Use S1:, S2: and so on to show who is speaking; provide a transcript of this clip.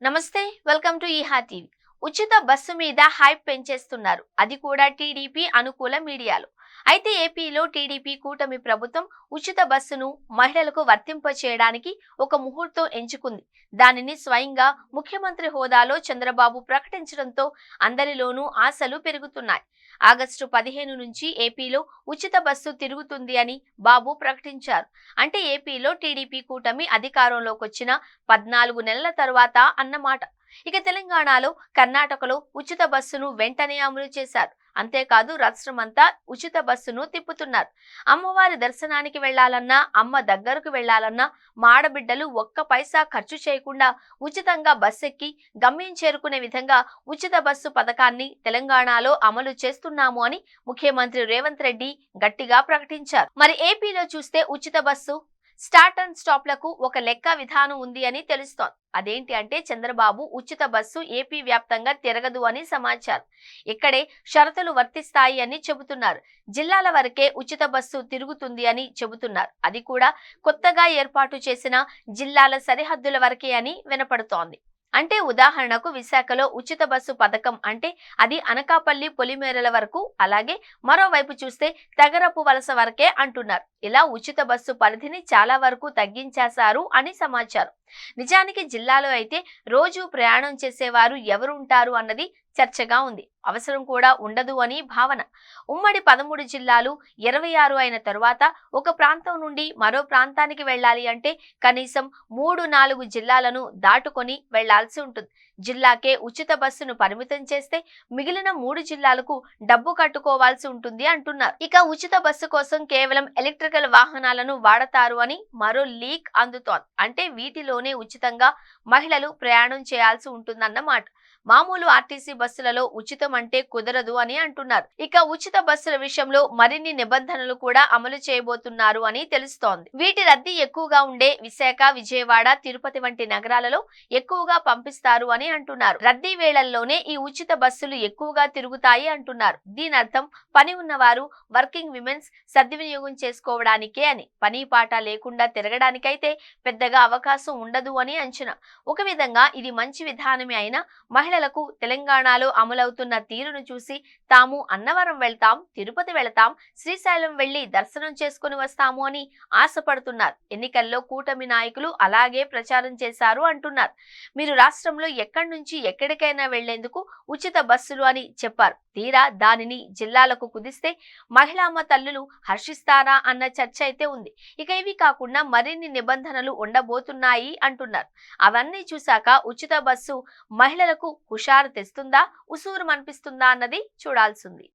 S1: నమస్తే, welcome to ఈహా TV. ఉచిత bus మీద హైప్ పెంచేస్తున్నారు, అది కూడా టీడీపీ అనుకూల మీడియాలో. అయితే ఏపీలో టీడీపీ కూటమి ప్రభుత్వం ఉచిత బస్సును మహిళలకు వర్తింపచేయడానికి ఒక ముహూర్తం ఎంచుకుంది. దానిని స్వయంగా ముఖ్యమంత్రి హోదాలో చంద్రబాబు ప్రకటించడంతో అందరిలోనూ ఆశలు పెరుగుతున్నాయి. ఆగస్టు 15 నుంచి ఏపీలో ఉచిత బస్సు తిరుగుతుంది అని బాబు ప్రకటించారు. అంటే ఏపీలో టీడీపీ కూటమి అధికారంలోకి వచ్చిన 14 నెలల తరువాత అన్నమాట. ఇక తెలంగాణలో, కర్ణాటకలో ఉచిత బస్సును వెంటనే అమలు చేశారు. అంతేకాదు రాష్ట్రమంతా ఉచిత బస్సును తిప్పుతున్నారు. అమ్మవారి దర్శనానికి వెళ్లాలన్నా, అమ్మ దగ్గరకు వెళ్లాలన్నా మాడబిడ్డలు ఒక్క పైసా ఖర్చు చేయకుండా ఉచితంగా బస్సెక్కి గమ్యం చేరుకునే విధంగా ఉచిత బస్సు పథకాన్ని తెలంగాణలో అమలు చేస్తున్నాము అని ముఖ్యమంత్రి రేవంత్ రెడ్డి గట్టిగా ప్రకటించారు. మరి ఏపీలో చూస్తే ఉచిత బస్సు స్టార్ట్ అండ్ స్టాప్లకు ఒక లెక్క విధానం ఉంది అని తెలుస్తోంది. అదేంటి అంటే చంద్రబాబు ఉచిత బస్సు ఏపీ వ్యాప్తంగా తిరగదు అని సమాచారం. ఇక్కడే షరతులు వర్తిస్తాయి అని చెబుతున్నారు. జిల్లాల వరకే ఉచిత బస్సు తిరుగుతుంది అని చెబుతున్నారు. అది కూడా కొత్తగా ఏర్పాటు చేసిన జిల్లాల సరిహద్దుల వరకే అని వినపడుతోంది. అంటే ఉదాహరణకు విశాఖలో ఉచిత బస్సు పథకం అంటే అది అనకాపల్లి పొలిమేరల వరకు, అలాగే మరోవైపు చూస్తే తెగరపు వలస వరకే అంటున్నారు. ఇలా ఉచిత బస్సు పరిధిని చాలా వరకు తగ్గించేశారు అని సమాచారం. నిజానికి జిల్లాలో అయితే రోజు ప్రయాణం చేసేవారు ఎవరుంటారు అన్నది చర్చగా ఉంది. అవసరం కూడా ఉండదు అని భావన. ఉమ్మడి 13 జిల్లాలు 26 అయిన తరువాత ఒక ప్రాంతం నుండి మరో ప్రాంతానికి వెళ్ళాలి అంటే కనీసం 3-4 జిల్లాలను దాటుకొని వెళ్లాల్సి ఉంటుంది. జిల్లాకే ఉచిత బస్సును పరిమితం చేస్తే మిగిలిన 3 జిల్లాలకు డబ్బు కట్టుకోవాల్సి ఉంటుంది అంటున్నారు. ఇక ఉచిత బస్సు కోసం కేవలం ఎలక్ట్రికల్ వాహనాలను వాడతారు అని మరో లీక్ అందుతోంది. అంటే వీటిలోనే ఉచితంగా మహిళలు ప్రయాణం చేయాల్సి ఉంటుందన్నమాట. మామూలు ఆర్టీసీ బస్సులలో ఉచితం అంటే కుదరదు అని అంటున్నారు. ఇక ఉచిత బస్సుల విషయంలో మరిన్ని నిబంధనలు కూడా అమలు చేయబోతున్నారు అని తెలుస్తోంది. వీటి రద్దీ ఎక్కువగా ఉండే విశాఖ, విజయవాడ, తిరుపతి వంటి నగరాలలో ఎక్కువగా పంపిస్తారు అని అంటున్నారు. రద్దీ వేళల్లోనే ఈ ఉచిత బస్సులు ఎక్కువగా తిరుగుతాయి అంటున్నారు. దీని అర్థం పని ఉన్నవారు, వర్కింగ్ విమెన్స్ సద్వినియోగం చేసుకోవడానికే అని. పని పాట లేకుండా తిరగడానికైతే పెద్దగా అవకాశం ఉండదు అని అంచనా. ఒక విధంగా ఇది మంచి విధానమే అయినా మహిళలకు తెలంగాణలో అమలవుతున్న తీరును చూసి తాము అన్నవరం వెళ్తాం, తిరుపతి వెళతాం, శ్రీశైలం వెళ్లి దర్శనం చేసుకుని వస్తాము అని ఆశపడుతున్నారు. ఎన్నికల్లో కూటమి నాయకులు అలాగే ప్రచారం చేశారు అంటున్నారు. మీరు రాష్ట్రంలో ఎక్కడి నుంచి ఎక్కడికైనా వెళ్లేందుకు ఉచిత బస్సులు అని చెప్పారు. తీరా దానిని జిల్లాలకు కుదిస్తే మహిళామ్మ తల్లులు హర్షిస్తారా అన్న చర్చ అయితే ఉంది. ఇక ఇవి కాకుండా మరిన్ని నిబంధనలు ఉండబోతున్నాయి అంటున్నారు. అవన్నీ చూశాక ఉచిత బస్సు మహిళలకు హుషారు తెస్తుందా, ఉసూరు అనిపిస్తుందా అన్నది చూడాల్సింది.